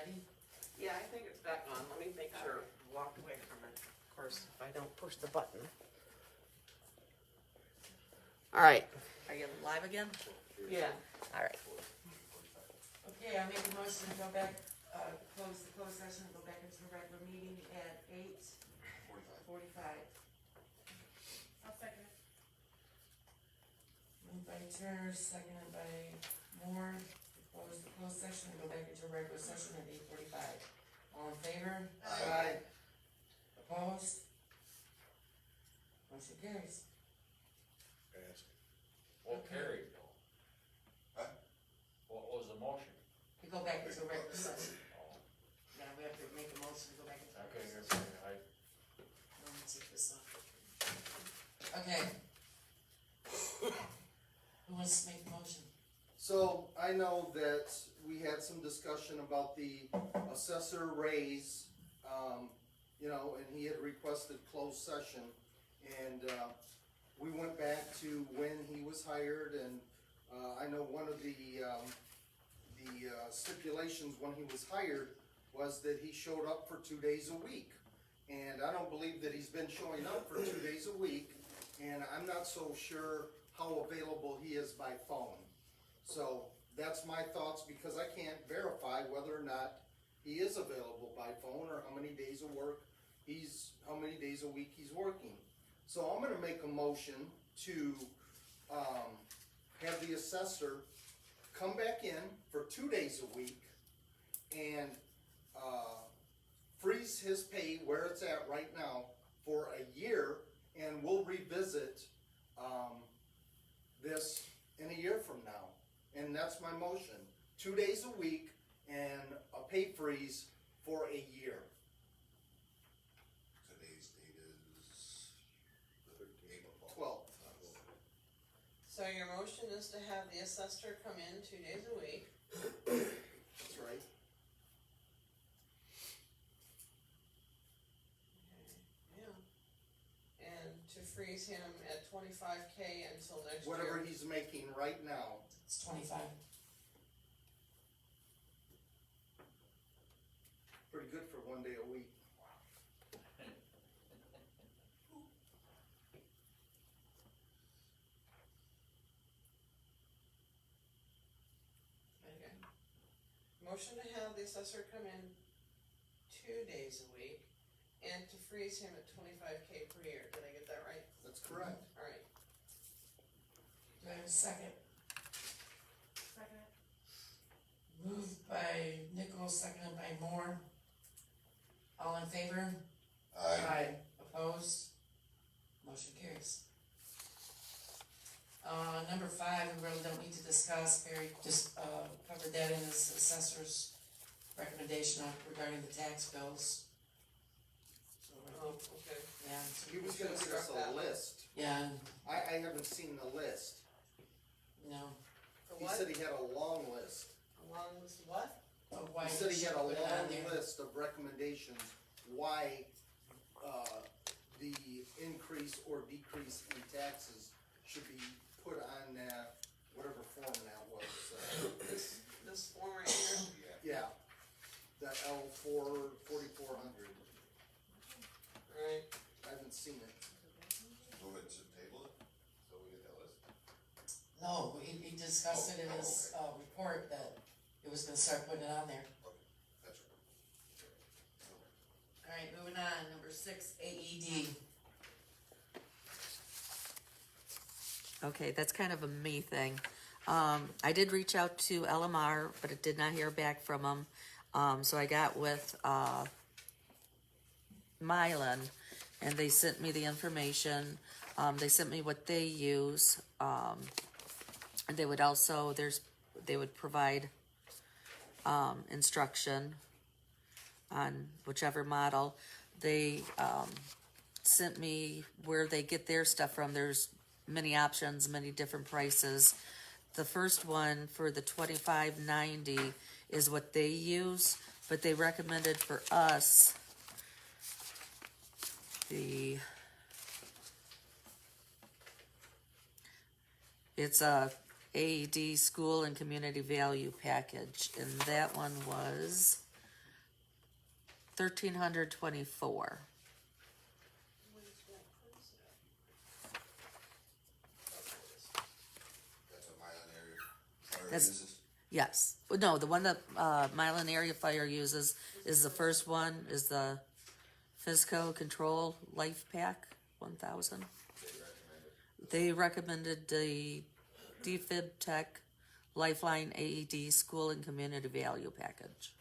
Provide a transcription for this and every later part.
ready? Yeah, I think it's back on. Let me make sure. Walk away from it. Of course, if I don't push the button. All right. Are you live again? Yeah. All right. Okay, I make a motion to go back, close the closed session, go back into the regular meeting at 8:45. I'll second it. Moved by Turner, seconded by Moore, close the closed session and go back into regular session at 8:45. All in favor? Aye. Opposed? Motion carries. Well, carried though. Huh? What was the motion? We go back into regular session. Oh, Yeah, we have to make a motion to go back into okay, regular you're session. saying Let me take this off. Okay. Who wants to make the motion? So I know that we had some discussion about the assessor raise, and he had requested closed session. And, we went back to when he was hired, and, I know one of the stipulations when he was hired was that he showed up for 2 days a week. And I don't believe that he's been showing up for 2 days a week, and I'm not so sure how available he is by phone. So that's my thoughts, because I can't verify whether or not he is available by phone or how many days of work how many days a week he's working. So I'm gonna make a motion to, have the assessor come back in for 2 days a week and, freeze his pay where it's at right now for a year, and we'll revisit, this in a year from now. And that's my motion, 2 days a week and a pay freeze for a year. Today's date is April 12th. So your motion is to have the assessor come in 2 days a week. That's right. Yeah. And to freeze him at 25K until next year. Whatever he's making right now. It's 25. Pretty good for 1 day a week. Okay. Motion to have the assessor come in 2 days a week and to freeze him at 25K per year. Did I get that right? That's correct. All right. Do I have a second? Second it. Moved by Nichols, seconded by Moore. All in favor? Aye. Opposed? Motion carries. Number 5, we really don't need to discuss, Barry just, covered that in his assessor's recommendation regarding the tax bills. So, Oh, okay. yeah, He was gonna give us a list. yeah, I haven't seen the list. no, For He what? said he had a long list. Along with what? why He said he had a should put it on long there. list of recommendations why, the increase or decrease in taxes should be put on, whatever form that was. This form right here? Yeah, the L4400. Right. I haven't seen it. Move it to table it, so we get that list. No, he discussed it in his, report that it was gonna start putting it on there. Okay, that's right. Alright, moving on, number 6, AED. Okay, that's kind of a me thing. I did reach out to LMR, but I did not hear back from them. So I got with Mylan, and they sent me the information. They sent me what they use. And they would also, they would provide instruction on whichever model. They sent me where they get their stuff from. There's many options, many different prices. The first one for the 2590 is what they use, but they recommended for us it's a AED school and community value package, and that one was $1,324. Where's that price at? Oh, there it is. That's what Mylan area fire That's- uses. Yes. Well, no, the one that Milan Area Fire uses is the first one, is the Fisco Control Life Pack 1000. They recommend it. They recommended the DFib Tech Lifeline AED School and Community Value Package.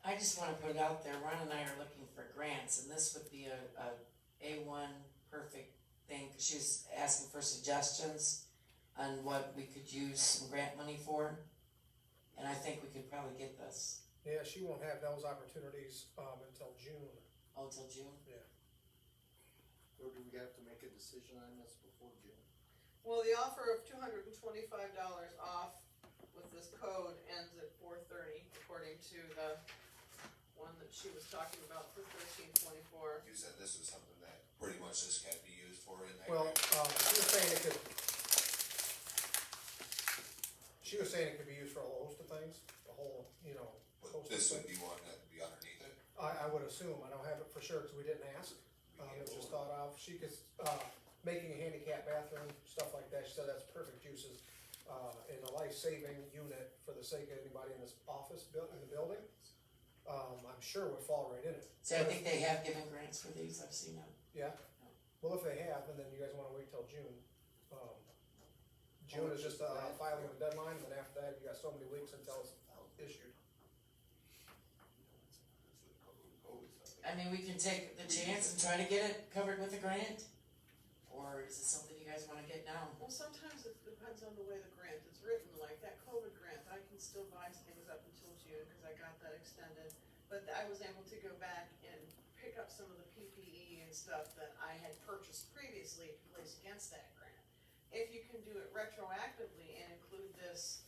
I just wanna put it out there, Ron and I are looking for grants, and this would be a A1 perfect thing, cause she was asking for suggestions on what we could use some grant money for, and I think we could probably get this, Yeah, she won't have those opportunities, until June. till June. Or do we have to make a decision on this before June? Well, the offer of $225 off with this code ends at 4:30, according to the one that she was talking about for 1324. You said this was something that pretty much this can't be used for in that. Well, grant. she was saying it could be used for a whole host of things, a whole, But host of this would things. be one that would be underneath it. I would assume, I don't have it for sure, cause we didn't ask, it was just thought of, she could, making a handicap bathroom, stuff like that, she said that's perfect uses. In a life-saving unit for the sake of anybody in this office, in the building, I'm sure would fall right in it. See, I think they have given grants for these, I've seen them. Yeah, well, if they have, and then you guys wanna wait till June. June is just, filing the deadline, and then after that, you got so many weeks until it's issued. I mean, we can take the chance and try to get it covered with a grant, or is it something you guys wanna get now? Well, sometimes it depends on the way the grant is written, like that COVID grant, I can still buy things up until June, cause I got that extended. But I was able to go back and pick up some of the PPE and stuff that I had purchased previously to place against that grant. If you can do it retroactively and include this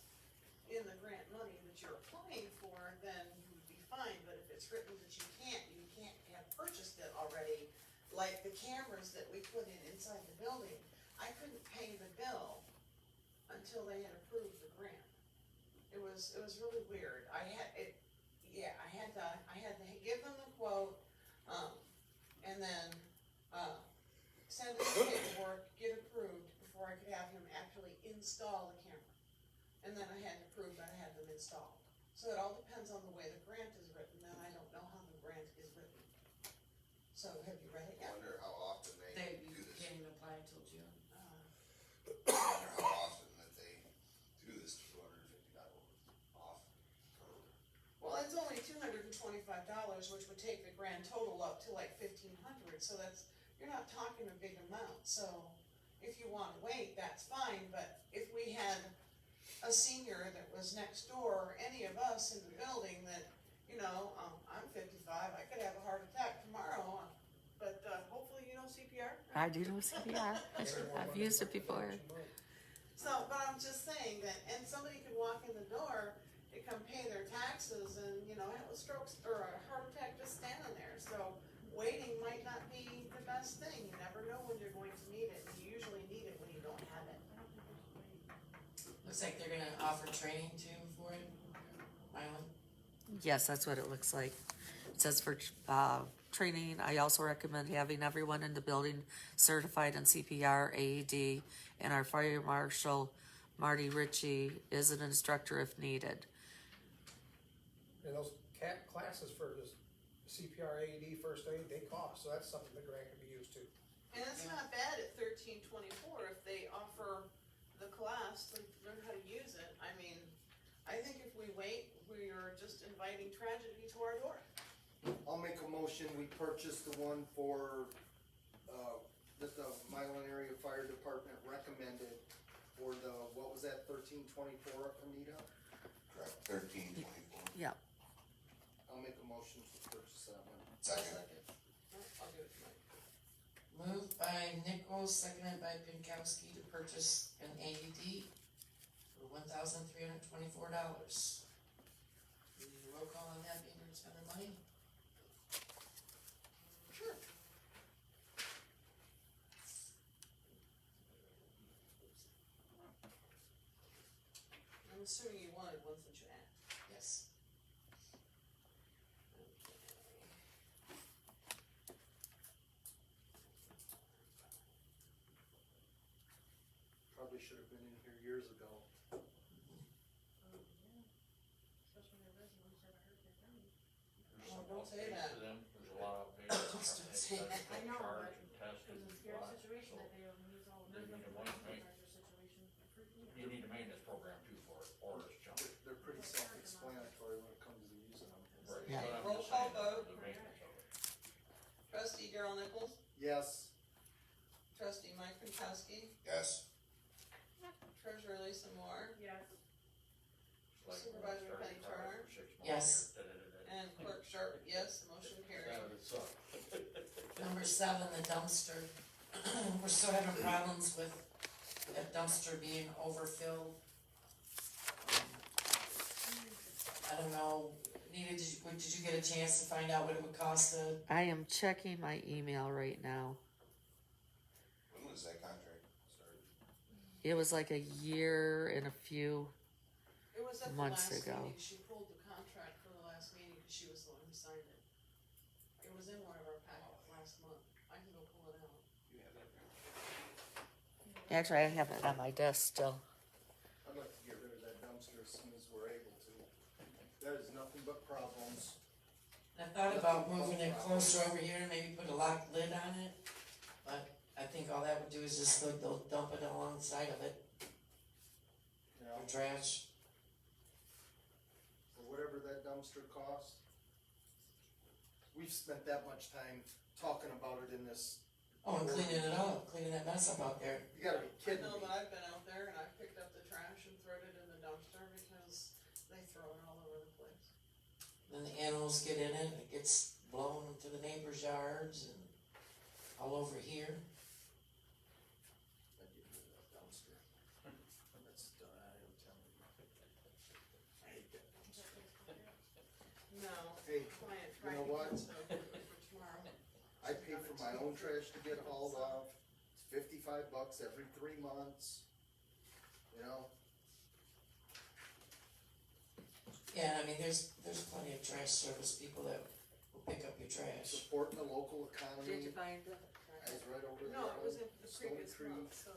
in the grant money that you're applying for, then you would be fine, but if it's written that you can't have purchased it already, like the cameras that we put in inside the building, I couldn't pay the bill until they had approved the grant. It was really weird. I had to give them the quote, and then, send in the paperwork, get approved before I could have him actually install the camera. And then I had to prove that I had them installed. So it all depends on the way the grant is written, and I don't know how the grant is written. So have you read it I yet? wonder how often they You do this. can't even apply until June. I wonder how often that they do this $250 off code. Well, it's only $225, which would take the grand total up to like 1,500, so you're not talking a big amount, so if you wanna wait, that's fine, but if we had a senior that was next door, or any of us in the building that, I'm 55, I could have a heart attack tomorrow, but, hopefully you know CPR? I do know CPR. I've used it before. So, but I'm just saying that, and somebody could walk in the door to come pay their taxes and, have a stroke or a heart attack just standing there, so waiting might not be the best thing, you never know when you're going to need it, and you usually need it when you don't have it. Looks like they're gonna offer training too for it, Mylan. Yes, that's what it looks like. It says for training, I also recommend having everyone in the building certified in CPR, AED, and our fire marshal, Marty Ritchie, is an instructor if needed. And those classes for this CPR, AED, first aid, they cost, so that's something the grant could be used to. And it's not bad at 1324 if they offer the class to learn how to use it. I mean, I think if we wait, we are just inviting tragedy to our door. I'll make a motion, we purchase the one for, that the Milan Area Fire Department recommended for the, what was that, 1324, Anita? Correct, 1324. Yeah. I'll make a motion to purchase that one. Second. I'll do it tonight. Moved by Nichols, seconded by Pinkowski to purchase an AED for $1,324. We need a roll call on that, being we're spending money. Sure. I'm assuming you wanted one since you asked. Yes. years ago. Oh, yeah. Especially when they're residents of a hurricane county. There's Oh, some don't say updates that. to them, there's a lot of updates. Don't say that. I know, Charge but and test It was and a scary lot, situation so that day when he was all, They there's need nothing a wrong maintenance- with the situation. It freaked me out. You need a maintenance program too for it, or it's junk. They're pretty self-explanatory when it comes to using them. Right, Yeah. but I'm Roll just call saying, vote. the maintenance of it. Trustee Daryl Nichols, Yes, trustee Mike Pankowski, Yes, treasurer Lisa Moore, Yes. Like when Supervisor we started Penny car Turner? for 6 months Yes. here, da-da-da-da. and clerk Sharp, yes, motion carried. Yeah, it sucked. Number 7, the dumpster. We're still having problems with that dumpster being overfilled. I don't know, Nita, did you get a chance to find out what it would cost to? I am checking my email right now. when was that contract started? It was like a year and a few, It was at the Months last ago. meeting, she pulled the contract for the last meeting, cause she was the one who signed it. It was in one of our packets last month, I can go pull it out. You have that, right? actually, I have it on my desk still. I'd like to get rid of that dumpster as soon as we're able to. That is nothing but problems. I thought about moving it closer over here and maybe put a locked lid on it, but I think all that would do is just they'll dump it alongside of it, You know, for trash. for whatever that dumpster costs. We've spent that much time talking about it in this, Oh, and cleaning it up, cleaning that mess up out there. you gotta be I kidding know, me. but I've been out there and I've picked up the trash and thrown it in the dumpster because they throw it all over the place. Then the animals get in it, and it gets blown into the neighbors' yards and all over here. I'd get rid of that dumpster. That's, I'm telling you. I hate that dumpster. No, Hey, client you tried know to what? cancel it for tomorrow. I pay for my own trash to get hauled off, it's $55 every 3 months, you know? Yeah, I mean, there's plenty of trash service people that will pick up your trash. Supporting the local economy, find it? guys right over there No, it was on in the Stony previous Creek. month, so.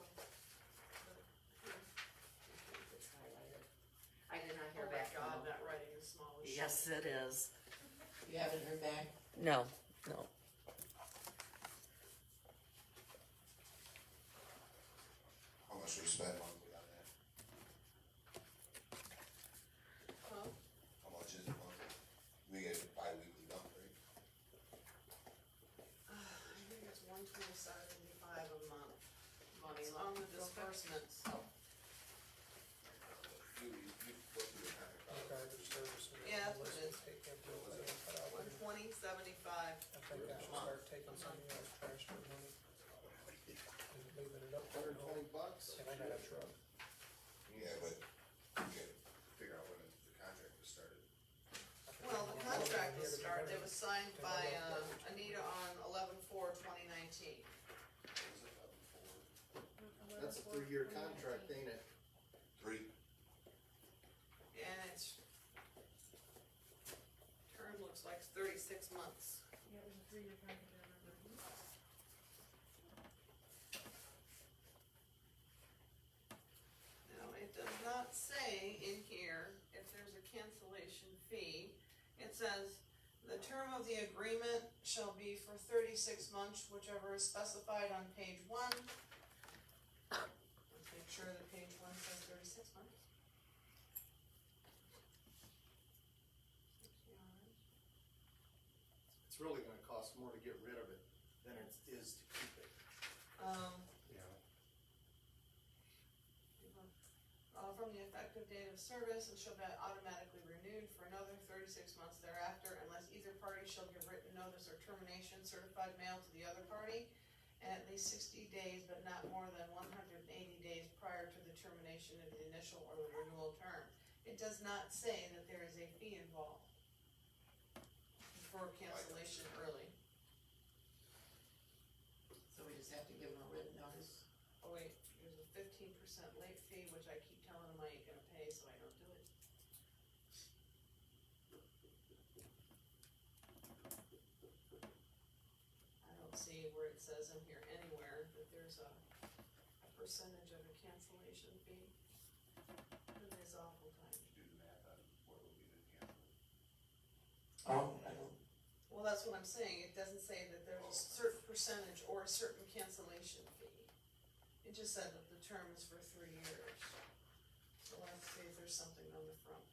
I did not Oh my God, that writing is small as shit. Yes, it is. You haven't heard back? No, no. How much we spend monthly on that? Huh? How much is it monthly? We get a bi-weekly dump, right? I think it's $127.75 a month. It's on the disbursements. You go through the contract. Garbage service. Yeah, that's what it is. Take them to it and put out there. $120.75. I think I should start taking some of those trash for money. And leaving it up there. $120? And I got a truck. Yeah, but you gotta figure out when the contract was started. Well, the contract was started, it was signed by, Anita on 11/4/2019. What was it, 11/4? That's a 3-year contract, ain't it? 3? And its term looks like 36 months. Yeah, it was a 3-year contract, I remember. Now, it does not say in here if there's a cancellation fee. It says, the term of the agreement shall be for 36 months, whichever is specified on page 1. Let's make sure that page 1 says 36 months. It's really gonna cost more to get rid of it than it is to keep it. Yeah. From the effective date of service, and shall be automatically renewed for another 36 months thereafter, unless either party shall give written notice or termination certified mail to the other party, and at least 60 days, but not more than 180 days prior to the termination of the initial or the renewal term. It does not say that there is a fee involved for cancellation early. So we just have to give them a written notice? Oh wait, there's a 15% late fee, which I keep telling them I ain't gonna pay, so I don't do it. I don't see where it says in here anywhere that there's a percentage of a cancellation fee. It is awful time. Do the math on what would be the cancel. Oh, I don't, Well, that's what I'm saying, it doesn't say that there's a certain percentage or a certain cancellation fee. It just said that the term is for 3 years. So let's see if there's something on the front.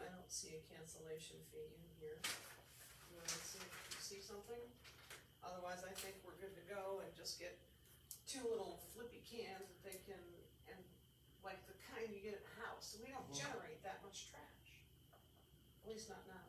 I don't see a cancellation fee in here. You wanna see if you see something? Otherwise, I think we're good to go and just get 2 little flippy cans that they can, and like the kind you get at the house, so we don't generate that much trash. At least not now.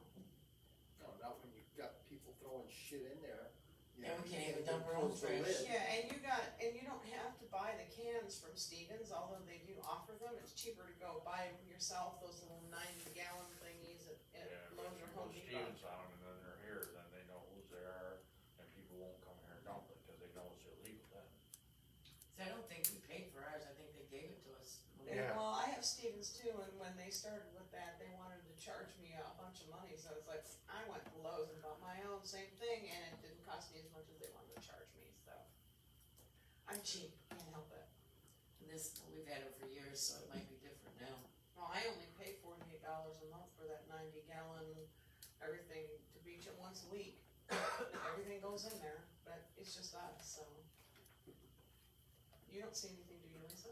No, not when you've got people throwing shit in there. You Yeah, know, we you can't even can't dump our own close the trash. lid. Yeah, and you don't have to buy the cans from Stevens, although they do offer them, it's cheaper to go buy them yourself, those little 90-gallon thingies at Yeah, but Lowe's if or you Home put Depot. Stevens on them and then they're here, then they know whose they are, and people won't come here and dump it, cause they know it's illegal then. see, I don't think we paid for ours, I think they gave it to us. Yeah. Well, I have Stevens too, and when they started with that, they wanted to charge me a bunch of money, so it's like, I went to Lowe's and bought my own, same thing, and it didn't cost me as much as they wanted to charge me, so. I'm cheap, can't help it. And this, we've had it for years, so it might be different now. Well, I only pay $48 a month for that 90-gallon, everything, to beach it once a week. Everything goes in there, but it's just us, so. You don't see anything, do you, Lisa?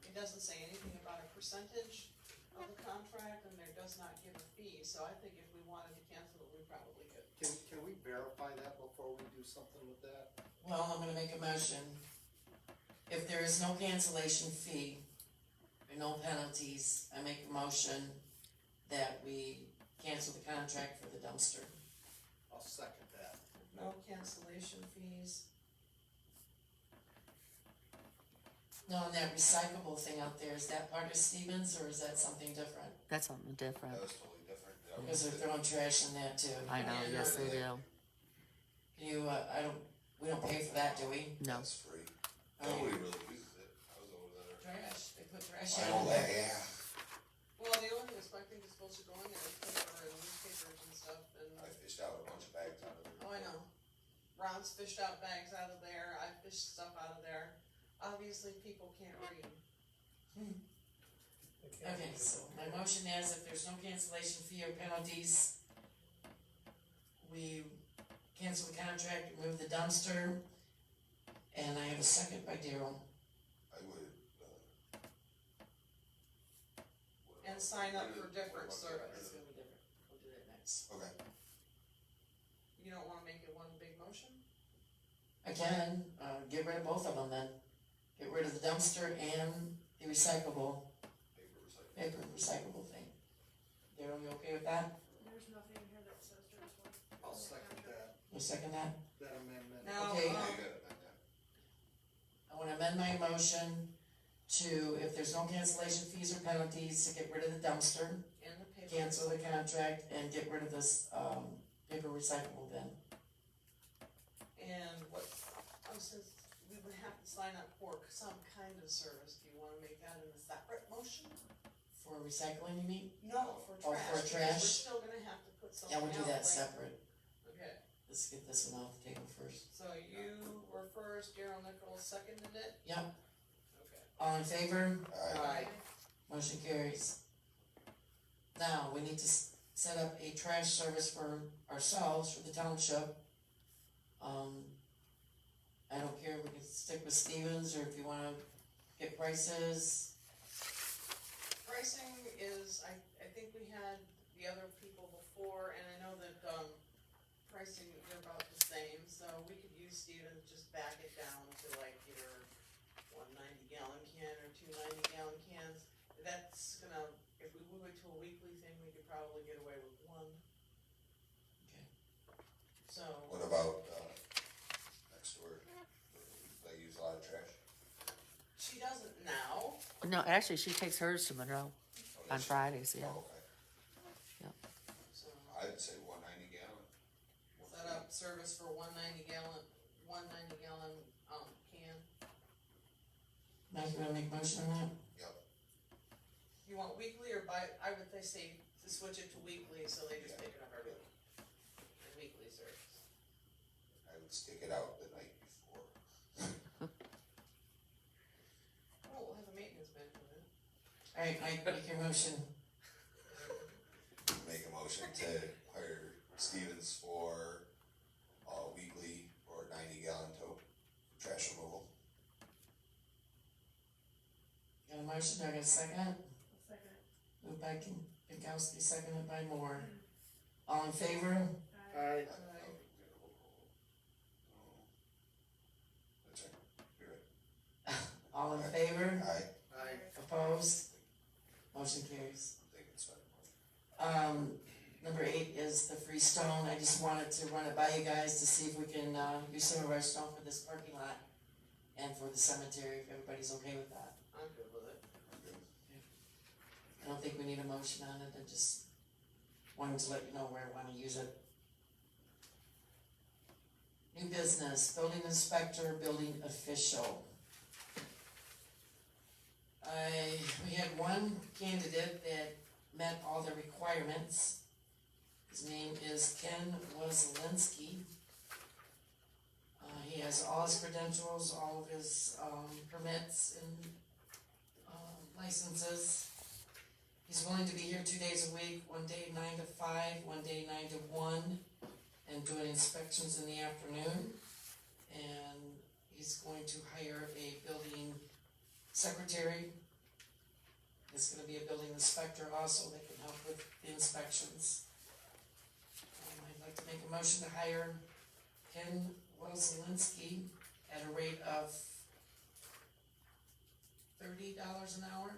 It doesn't say anything about a percentage of the contract, and there does not give a fee, so I think if we wanted to cancel it, we probably could. Can we verify that before we do something with that? Well, I'm gonna make a motion. If there is no cancellation fee or no penalties, I make a motion that we cancel the contract for the dumpster. I'll second that. No cancellation fees. No, and that recyclable thing out there, is that part of Stevens or is that something different? That's something different. That was totally different. That Because was they're throwing trash in that too. I know, Yeah. yes, they do. Can you, we don't pay for that, do we? No. That's free. Oh, Nobody really uses it. I was over there. trash, they put trash I out know there. that, yeah. Well, the only thing is, I think it's supposed to go in there, paper and newspapers and stuff, and, I fished out a bunch of bags out of there. oh, I know. Ron's fished out bags out of there, I fished stuff out of there. Obviously, people can't read. They can't Okay, do so it. my motion is if there's no cancellation fee or penalties, we cancel the contract, remove the dumpster, and I have a second by Daryl. I would, And sign up for what different about service. It's gonna be different, we'll do that next. Okay, You don't wanna make it one big motion? Again, get rid of both of them then. Get rid of the dumpster and the recyclable, paper recycling. paper recyclable thing. Daryl, you okay with that? There's nothing in here that says there's one. I'll second that, You second that? that amendment. No, Okay. Yeah, you gotta amend that. I wanna amend my motion to, if there's no cancellation fees or penalties, to get rid of the dumpster, and the paper. cancel the contract, and get rid of this, paper recyclable bin. And what, since we would have to sign up for some kind of service, do you wanna make that in a separate motion? For recycling, you mean? No, for Oh, trash, for because trash? we're still gonna have to put something Yeah, out. we'll do that like- separate. Okay, Let's get this one off the table first. so you were first, Daryl Nichols seconded it? Yep, Okay. all in favor? Alright, Motion carries. Now, we need to set up a trash service for ourselves, for the township. I don't care, we can stick with Stevens, or if you wanna get prices. Pricing is, I think we had the other people before, and I know that, pricing, they're about the same, so we could use Stevens, just back it down to like either 1 90-gallon can or 2 90-gallon cans. That's gonna, if we move it to a weekly thing, we could probably get away with one. Okay. So, what about, next door? They use a lot of trash. she doesn't now, No, actually, she takes hers to Monroe Oh, on does she? Fridays, yeah. Oh, okay. so I'd say 190 gallon. set up service for 1 90-gallon can. Mike, you wanna make a motion on that? Yep, You want weekly or I would say to switch it to weekly, so they just Yeah. pick it up every week. A weekly service. I would stick it out the night before. Oh, we'll have a maintenance man for that. Alright, Mike, make your motion. Make a motion to hire Stevens for, weekly or 90-gallon tote for trash removal. Got a motion, do I get a second? I'll second it. Moved by Pinkowski, seconded by Moore. All in favor? I, That's right, you're right. All in favor? Aye. Opposed? Motion carries. I'm thinking Spider-Man. Number 8 is the free stone. I just wanted to run it by you guys to see if we can, use some of our stone for this parking lot and for the cemetery, if everybody's okay with that. I'm good with it. I'm good. I don't think we need a motion on it, I just wanted to let you know where I wanna use it. New business, building inspector, building official. We had one candidate that met all the requirements. His name is Ken Wozlinski. He has all his credentials, all of his, permits and, licenses. He's willing to be here 2 days a week, one day 9 to 5, one day 9 to 1, and doing inspections in the afternoon. And he's going to hire a building secretary. There's gonna be a building inspector also that can help with the inspections. I'd like to make a motion to hire Ken Wozlinski at a rate of $30 an hour,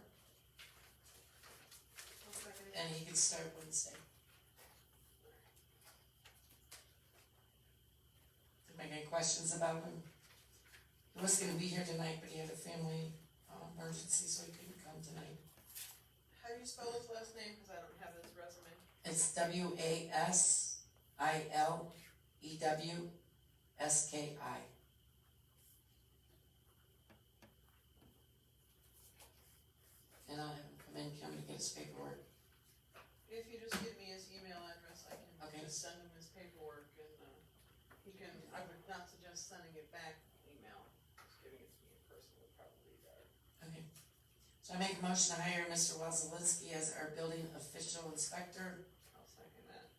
I'll second it. and he can start Wednesday. Did you make any questions about him? He was gonna be here tonight, but he had a family emergency, so he couldn't come tonight. How do you spell his last name, cause I don't have his resume? It's WASILEWSKI. And I'll have him come in, to get his paperwork. If you just give me his email address, I can Okay. just send him his paperwork and, he can, I would not suggest sending it back email, just giving it to me in person would probably be better. Okay. So I make a motion to hire Mr. Wozlinski as our building official inspector. I'll second that.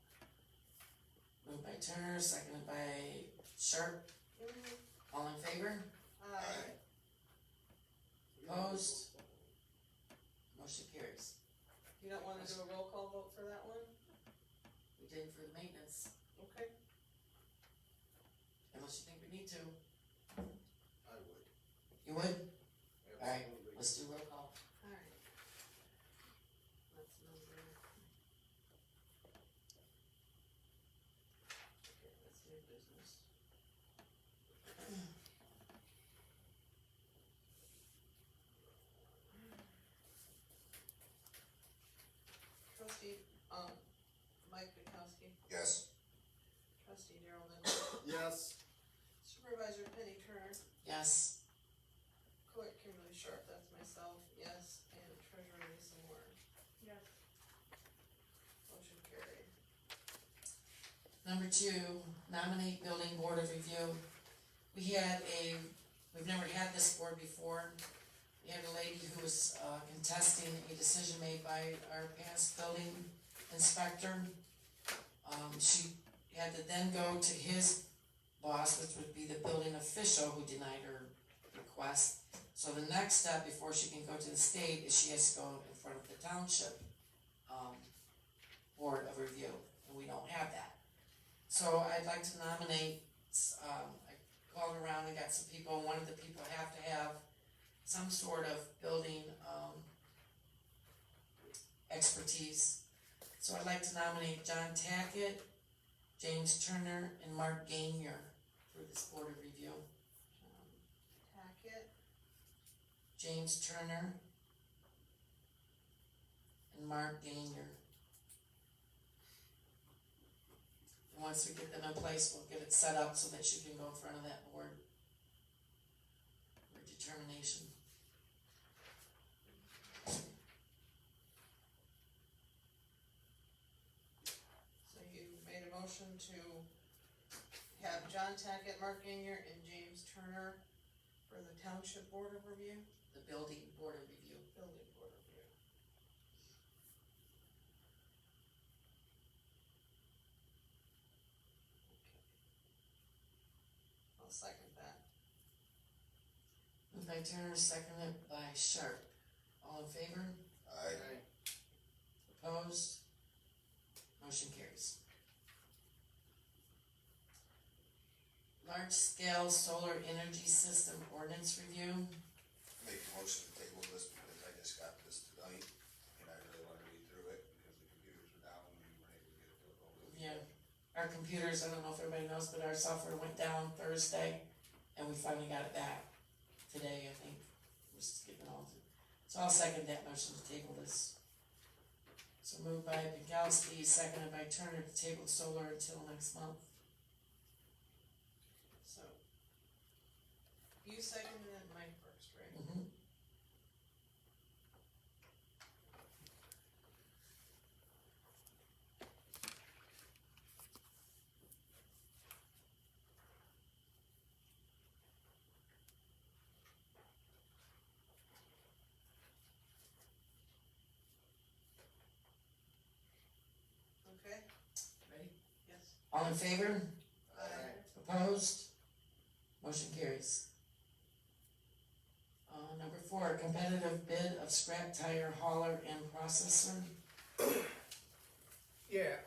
Moved by Turner, seconded by Sharp. All in favor? Aye. Opposed? Motion carries. You don't wanna do a roll call vote for that one? We did for the maintenance, Okay. unless you think we need to. I would. You would? Alright, Absolutely. let's do roll call. Alright. That's number. Okay, that's new business. Trustee, Mike Bukowski, Yes. trustee Daryl Nichols, Yes, supervisor Penny Turner, Yes. clerk Kimberly Sharp, that's myself, yes, and treasurer Lisa Moore, Yes. motion carried. Number 2, nominate building board of review. We've never had this board before. We had a lady who was contesting a decision made by our past building inspector. She had to then go to his boss, which would be the building official, who denied her request. So the next step before she can go to the state is she has to go in front of the township board of review, and we don't have that. So I'd like to nominate, I called around and got some people, and one of the people have to have some sort of building, expertise. So I'd like to nominate John Tackett, James Turner, and Mark Gainier for this board of review. Tackett, James Turner, and Mark Gainier. And once we get them in place, we'll get it set up so that you can go in front of that board for determination. so you made a motion to have John John Tackett, Mark Gagner, and James Turner for the Township Board of Review, The building board of review. Building Board of Review. I'll second that. Moved by Turner, seconded by Sharp. All in favor? I, Opposed? Motion carries. Large scale solar energy system ordinance review. make a motion to table this because I just got this tonight, and I really wanna read through it, because the computers were down, and we weren't able to get it to over the Yeah, weekend. our computers, I don't know if everybody knows, but our software went down Thursday, and we finally got it back today, I think. We're just getting it all through. So I'll second that motion to table this. So moved by Pinkowski, seconded by Turner to table solar until next month. So, you seconded it, Mike first, right? Mm-hmm. Okay, Ready? yes. All in favor? Aye. Opposed? Motion carries. Number 4, competitive bid of scrap tire hauler and processor. Yeah,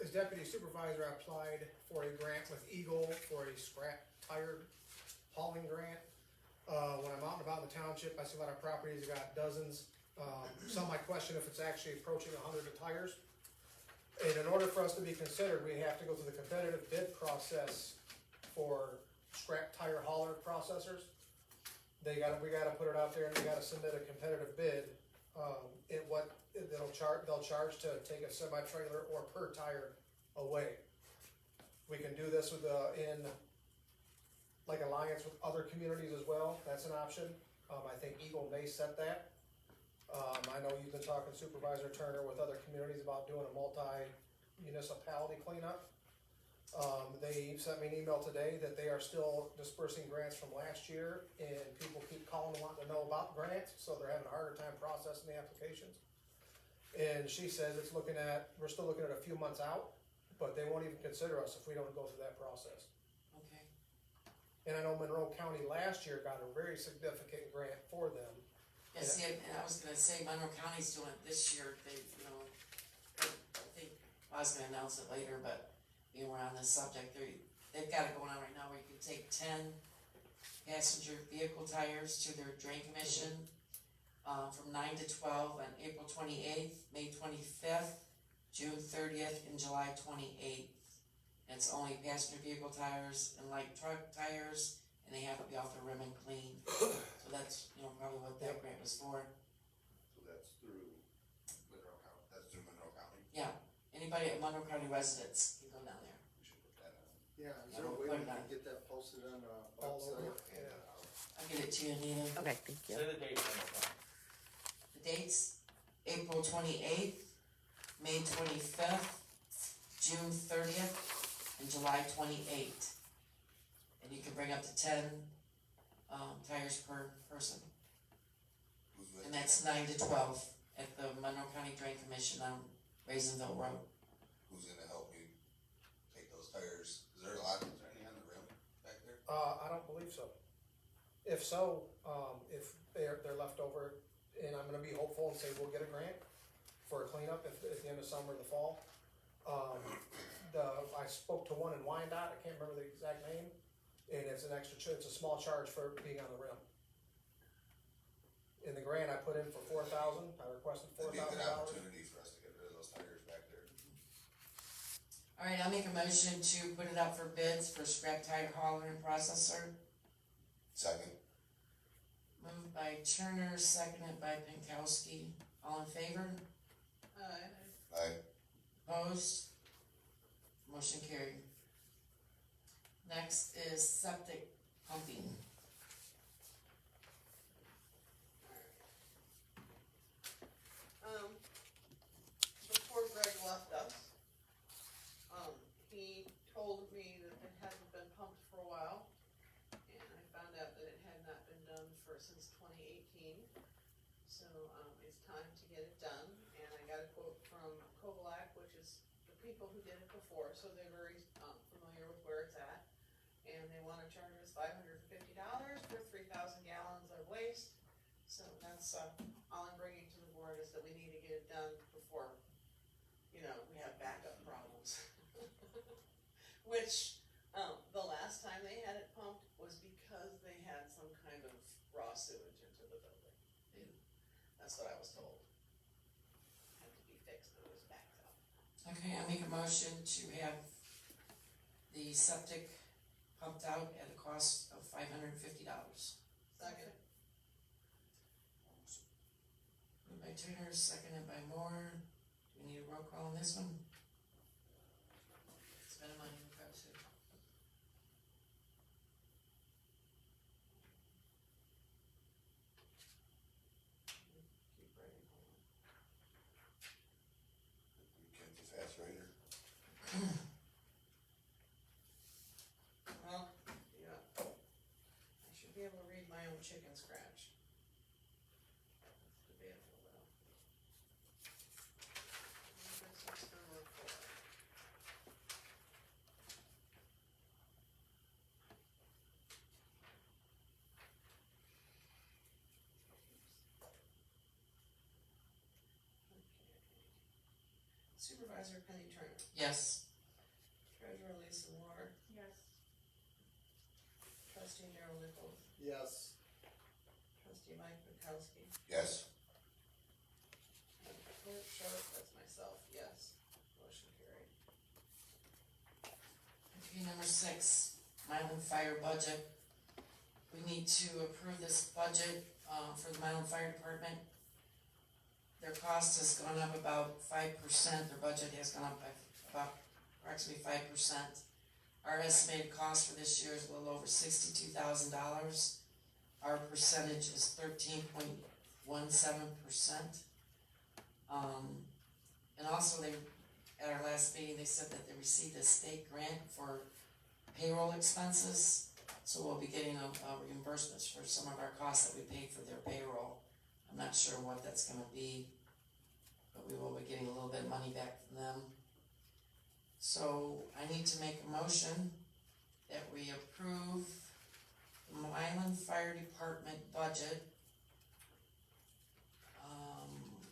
as deputy supervisor, I applied for a grant with Eagle for a scrap tire hauling grant. When I'm out and about in the township, I see a lot of properties that got dozens. Some might question if it's actually approaching 100 tires. And in order for us to be considered, we have to go through the competitive bid process for scrap tire hauler processors. We gotta put it out there and we gotta submit a competitive bid. They'll charge to take a semi-trailer or per tire away. We can do this in like alliance with other communities as well, that's an option. I think Eagle may set that. I know you've been talking Supervisor Turner with other communities about doing a multi-municipality cleanup. They sent me an email today that they are still dispersing grants from last year, and people keep calling wanting to know about grants, so they're having a harder time processing the applications. And she says we're still looking at a few months out, but they won't even consider us if we don't go through that process. Okay. And I know Monroe County last year got a very significant grant for them. Yeah, see, and I was gonna say Monroe County's doing it this year, I think, I was gonna announce it later, but being we're on this subject, they've got it going on right now where you can take 10 passenger vehicle tires to their drain commission, from 9 to 12 on April 28th, May 25th, June 30th, and July 28th. It's only passenger vehicle tires and light truck tires, and they have to be off the rim and clean. So that's, probably what that grant was for. So that's through Monroe County, that's through Monroe County, Yeah, anybody at Monroe County residents can go down there. we should put that on. Yeah, is Yeah, there a we'll way put we it on. can get that posted on, All website? over, And, I'll get it to you, Anita. Okay, thank you. Say the date one more time. The dates, April 28th, May 25th, June 30th, and July 28th. And you can bring up to 10, tires per person. who's with And you? that's 9 to 12 at the Monroe County Drain Commission on Raisinville Road. Who's gonna help me take those tires? Is there any on the rim back there? I don't believe so. If so, if they're left over, and I'm gonna be hopeful and say we'll get a grant for a cleanup at the end of summer or the fall. I spoke to one in Wyandotte, I can't remember the exact name, and it's it's a small charge for being on the rim. In the grant I put in for $4,000, I requested That'd be a good $4,000. opportunity for us to get rid of those tires back there. Alright, I'll make a motion to put it out for bids for scrap tire hauler and processor. Second, Moved by Turner, seconded by Pinkowski. All in favor? Aye. Opposed? Motion carried. Next is septic pumping. Before Greg left us, he told me that it hasn't been pumped So, it's time to get it done, and I got a quote from Kovalac, which is the people who did it before, so they're very, familiar with where it's at. And they wanna charge us $550 for 3,000 gallons of waste. So that's, all I'm bringing to the board is that we need to get it done before, we have backup problems. Which, the last time they had it pumped was because they had some kind of raw sewage into the building. That's what I was told. Had to be fixed, it was backed up. Okay, I make a motion to have the septic pumped out at a cost of $550. Second. Moved by Turner, seconded by Moore. Do we need a roll call on this one? Spend money in crowd too. Keep writing, hold on. You can't be fast writer. Well, yeah. I should be able to read my own chicken scratch. That's debatable though. Business number 4. Supervisor Penny Turner, Yes. Treasurer Lisa Moore, Yes. Trustee Daryl Nichols, Yes. Trustee Mike Bukowski, Yes. and Clerk Sharp, that's myself, yes. Motion carried. Okay, number 6, Mylan Fire budget. We need to approve this budget, for the Mylan Fire Department. Their cost has gone up about 5%, their budget has gone up by about approximately 5%. Our estimated cost for this year is a little over $62,000. Our percentage is 13.17%. And also at our last meeting, they said that they received a state grant for payroll expenses. So we'll be getting a reimbursements for some of our costs that we paid for their payroll. I'm not sure what that's gonna be, but we will be getting a little bit of money back from them. So I need to make a motion that we approve the Mylan Fire Department budget.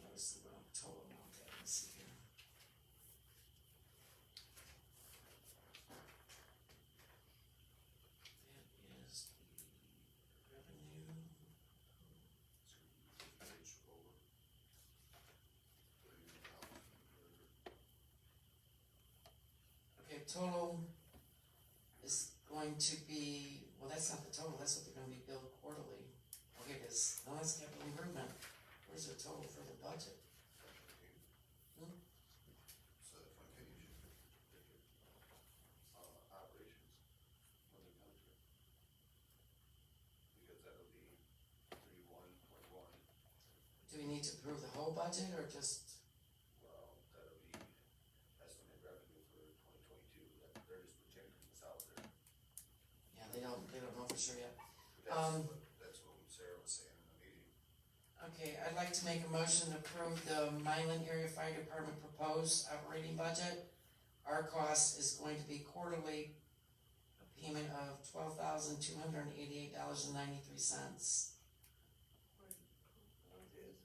Where's the total amount at? Let's see here. That is the revenue. Okay, total is going to be, well, that's not the total, that's what they're gonna be billed quarterly. Okay, this, no, that's capital improvement. Where's the total for the budget? So the front page. Operations, Mother Township. Because that'll be 31.1, Do we need to approve the whole budget or just, well, that'll be estimated revenue for 2022, that they're just projecting this out there. yeah, they don't know for sure yet. That's what Sarah was saying in the meeting. Okay, I'd like to make a motion to approve the Mylan Area Fire Department proposed operating budget. Our cost is going to be quarterly a payment of $12,288.93. What is,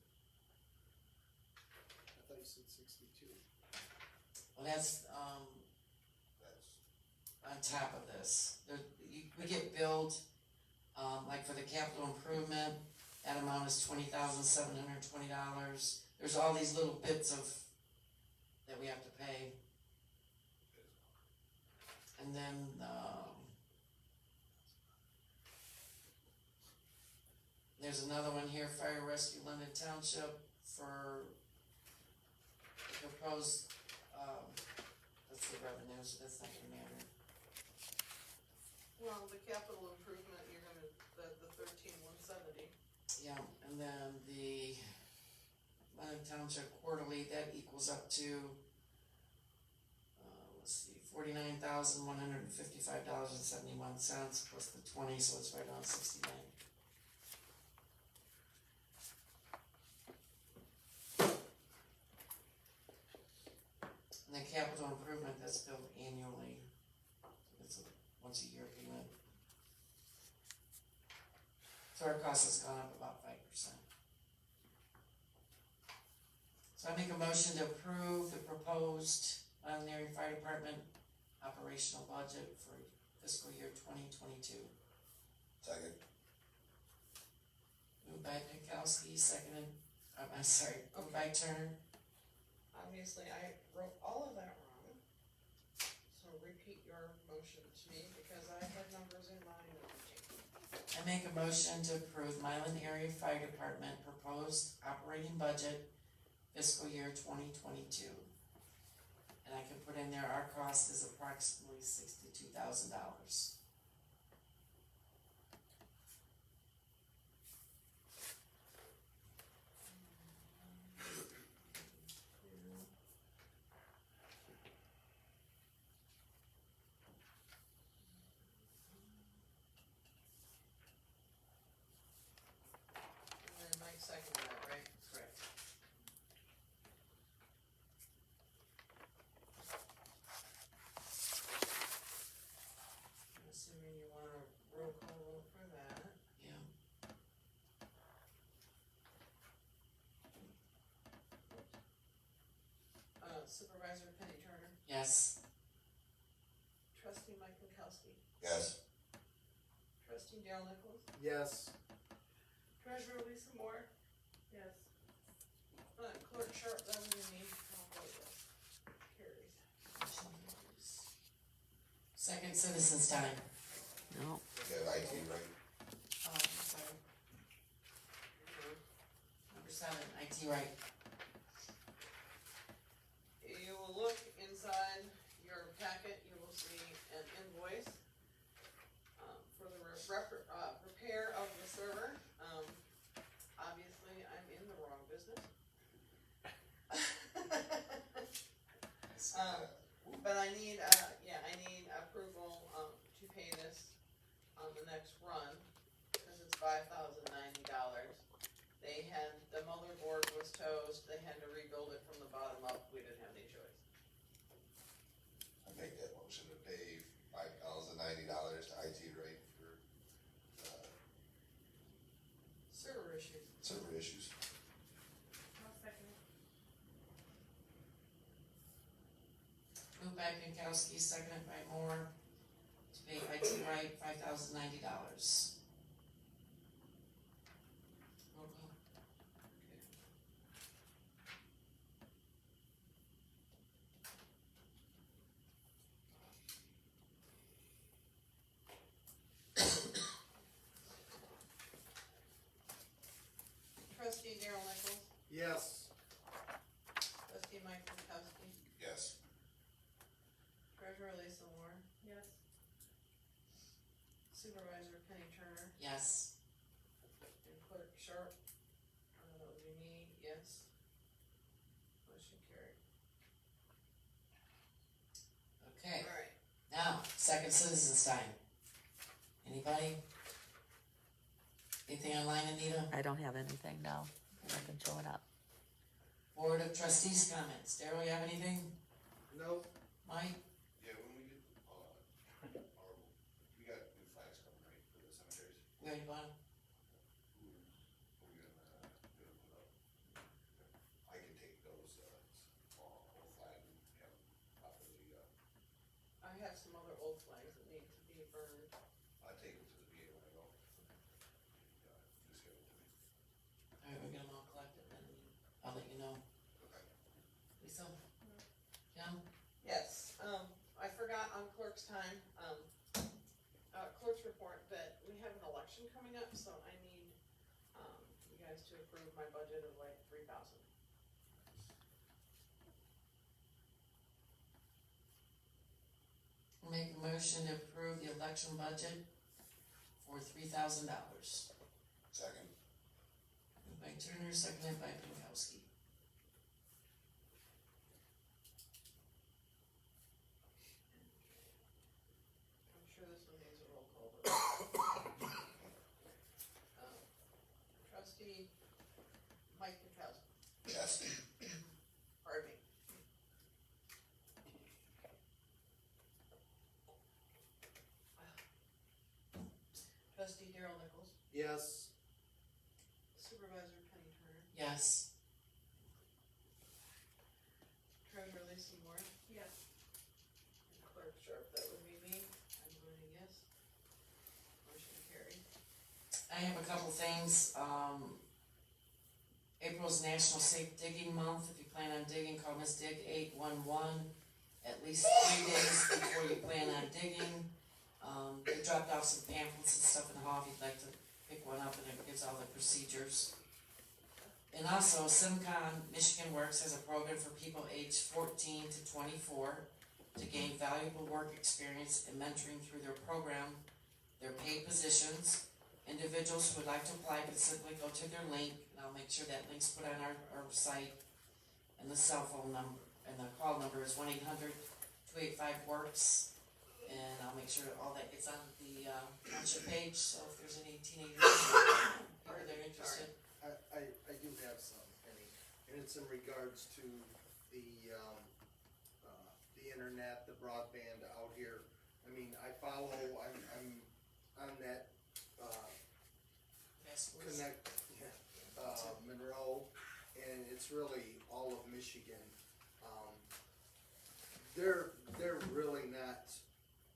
I thought you said 62. Well, that's, That's, on top of this. We get billed, like for the capital improvement, that amount is $20,720. There's all these little bits that we have to pay. And then, there's another one here, Fire Rescue London Township for proposed, that's the revenue, so that's not gonna matter. well, the capital improvement, you're gonna, the 13,170. Yeah, and then the London Township quarterly, that equals up to, let's see, $49,155.71 plus the 20, so it's right around 69. multi-year agreement. So our cost has gone up about 5%. So I make a motion to approve the proposed Island Area Fire Department operational budget for fiscal year 2022. Second. Moved by Pinkowski, seconded, moved by Turner. Obviously, I wrote all of that wrong, so repeat your motion to me, because I had numbers in mind and I changed. I make a motion to approve Mylan Area Fire Department proposed operating budget fiscal year 2022. And I can put in there, our cost is approximately $62,000. And then Mike seconded that, right? Correct. I'm assuming you want a roll call vote for that. Yeah. Supervisor Penny Turner, Yes. trustee Mike Pankowski, Yes. trustee Dale Nichols, Yes. treasurer Lisa Moore, Yes. clerk Sharp, that was me, I'll vote yes. Carries. Motion carries. Second citizens time. No, You have IT, right? Oh, I'm sorry. Number 7, IT right. You will look inside your packet, you will see an invoice, for the repair of the server. Obviously, I'm in the wrong business. But I need, I need approval, to pay this on the next run, cause it's $5,090. They had, the motherboard was toast, they had to rebuild it from the bottom up, we didn't have any choice. I make that motion to pay $5,090 to IT rate for, Server issues. server issues. I'll second it. Moved by Pinkowski, seconded by Moore, to pay IT right $5,090. Roll call. Trustee Daryl Nichols, Yes. trustee Mike Pankowski, Yes. treasurer Lisa Moore, Yes. supervisor Penny Turner, Yes. and clerk Sharp. That would be me, yes. Motion carried. Okay, Alright, now, second citizens time. Anybody? Anything online, Anita? I don't have anything now. Nothing showing up. Board of trustees comments. Daryl, you have anything? No. Mike? Yeah, when we get, we got new flags coming, right, for the cemeteries? Where you want? Who are we gonna put up? I can take those, old flag and have them properly, I have some other old flags that need to be burned. I take them to the VA when I go. Just give them to me. Alright, we'll get them all collected and I'll let you know. Okay. Lisa? Jim? Yes, I forgot on clerk's time, clerk's report, that we have an election coming up, so I need, you guys to approve my budget of like 3,000. Make a motion to approve the election budget for $3,000. Second. Moved by Turner, seconded by Pinkowski. I'm sure this one needs a roll call, but. Trustee Mike Pankowski, Yes. pardon me. I yes. Supervisor Penny Turner, Yes. Treasurer Lacey Moore, Yes. and Clerk Sharp, that would be me, I'm voting yes. Motion carried. I have a couple things, April's National Safe Digging Month. If you plan on digging, call Miss Dig 811 at least 3 days before you plan on digging. They dropped off some pamphlets and stuff in the hall if you'd like to pick one up, and it gives all the procedures. And also, SimCon Michigan Works has a program for people aged 14 to 24 to gain valuable work experience and mentoring through their program. Their paid positions. Individuals who would like to apply can simply go to their link, and I'll make sure that link's put on our site. And the cell phone number, and the call number is 1-800-285-WORKS. And I'll make sure all that gets on the township page, so if there's any teenagers or people that are interested. I do have some, Penny, and it's in regards to the internet, the broadband out here. I mean, I'm on that, Passwords. Connect, Monroe, and it's really all of Michigan. They're really not,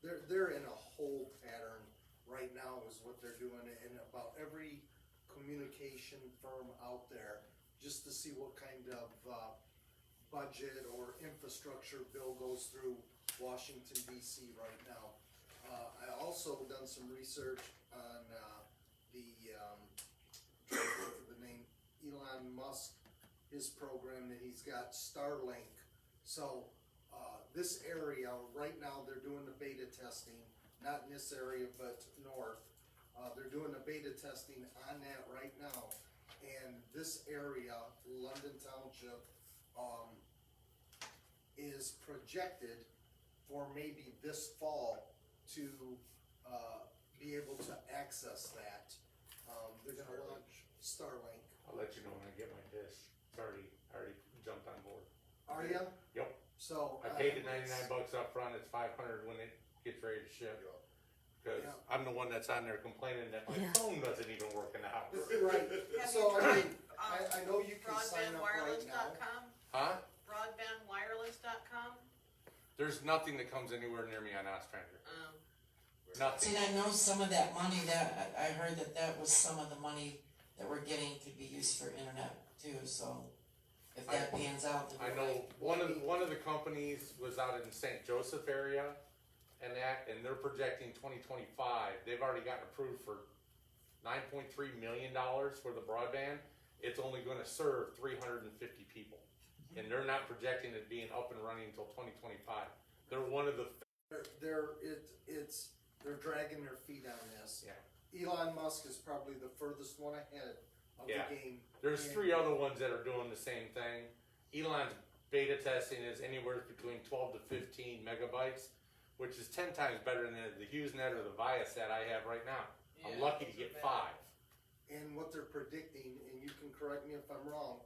they're in a whole pattern right now is what they're doing, and about every communication firm out there, just to see what kind of, budget or infrastructure bill goes through Washington DC right now. I also done some research on, trying to think of the name, Elon Musk, his program that he's got, Starlink. So, this area, right now, they're doing the beta testing, not in this area, but north. They're doing the beta testing on that right now. And this area, London Township, is projected for maybe this fall to, be able to access that. They're gonna launch Starlink. I'll let you know when I get my dish. It's already jumped on board. Are ya? Yep. So. I paid the $99 up front. It's $500 when it gets ready to ship. Cause Yeah. I'm the one that's on there complaining that my Yeah. phone doesn't even work in the house. Right, Have so you I mean, tried, I know you can sign up right now. broadbandwireless.com? Huh? Broadbandwireless.com? There's nothing that comes anywhere near me on Ostrander. Nothing. See, I know some of that money that, I heard that was some of the money that we're getting could be used for internet too, so if that pans out, then I we're know right. one of the companies was out in St. Joseph area and they're projecting 2025. They've already gotten approved for $9.3 million for the broadband. It's only gonna serve 350 people. And they're not projecting it being up and running until 2025. They're one of the, They're dragging their feet on this. yeah. Elon Musk is probably the furthest one ahead of Yeah. the game. There's And- 3 other ones that are doing the same thing. Elon's beta testing is anywhere between 12 to 15 megabytes, which is 10 times better than the HughesNet or the Viasat I have right now. I'm Yeah, lucky to those are get bad. 5. And what they're predicting, and you can correct me if I'm wrong,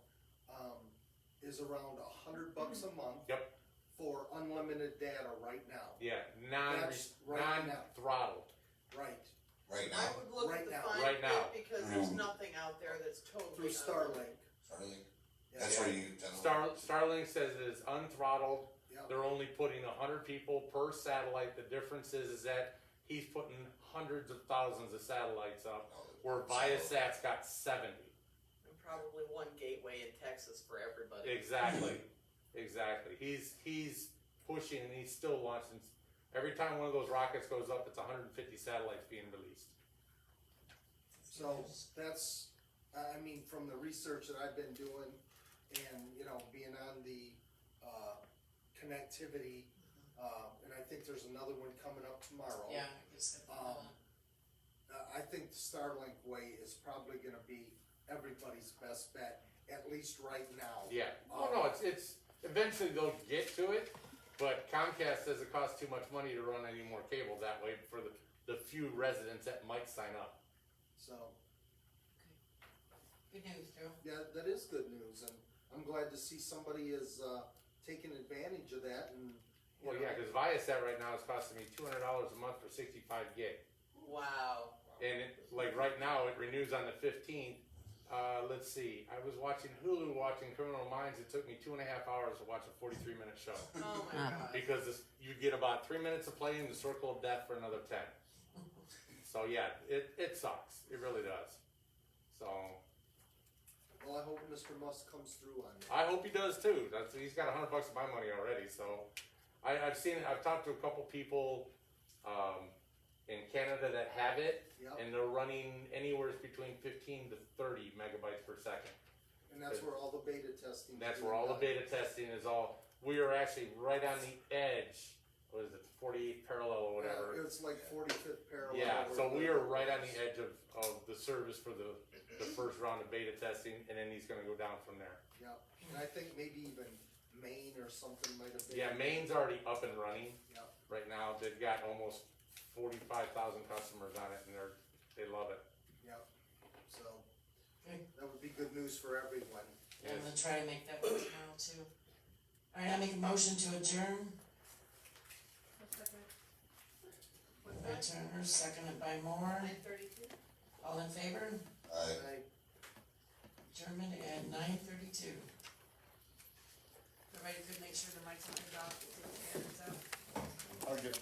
is around $100 a month. Yep. For unlimited data right now. Yeah, That's right now. non-throttled. Right. Right I now, would look Right at the now. fine Right now. print because there's nothing out there that's totally. Through Starlink. Starlink, Yeah. that's where you tell them. Starlink says it is unthrottled. Yeah. They're only putting 100 people per satellite. The difference is that he's putting hundreds of thousands of satellites up, where Viasat's got 70. And probably one gateway in Texas for everybody. Exactly. Exactly. He's pushing and he's still launching. Every time one of those rockets goes up, it's 150 satellites being released. So that's, I mean, from the research that I've been doing and, you know, being on the, connectivity, and I think there's another one coming up tomorrow. Yeah, I guess I think the Starlink way is probably gonna be everybody's best bet, at least right now. Yeah. Oh no, it's eventually they'll get to it, but Comcast says it costs too much money to run any more cable that way for the few residents that might sign up. So, good news, Joe. yeah, that is good news, and I'm glad to see somebody is, taking advantage of that and. you Well, know, yeah, because Viasat right now is costing me $200 a month for 65 gig. Wow. And it, like right now, it renews on the 15th. Let's see, I was watching Hulu, watching Criminal Minds. It took me 2.5 hours to watch a 43-minute show. Oh my god. Because you get about 3 minutes of play in the Circle of Death for another 10. So yeah, it sucks. It really does. So Well, I hope Mr. Musk comes through on that. I hope he does too. He's got $100 of my money already. So I've seen it. I've talked to a couple people in Canada that have it, Yep. and they're running anywhere between 15 to 30 megabytes per second. And that's where all the beta testing. That's where all the beta testing is all. We are actually right on the edge. What is it, 48th parallel or whatever? It's like 45th parallel. Yeah, so or we are whatever right it on the is. edge of the service for the first round of beta testing, and then he's gonna go down from there. Yep, and I think maybe even Maine or something might have been. Yeah, Maine's already up and running Yep, right now. They've got almost 45,000 customers on it, and they love it. yep, so, Good. that would be good news for everyone. I'm gonna try to make that work tomorrow too. Alright, I make a motion to adjourn. What's that, right? What's By that? Turner, seconded by Moore. 9:32? All in favor? I Adjournment at 9:32. Everybody could make sure the mics are turned off, take the hands out. I'll get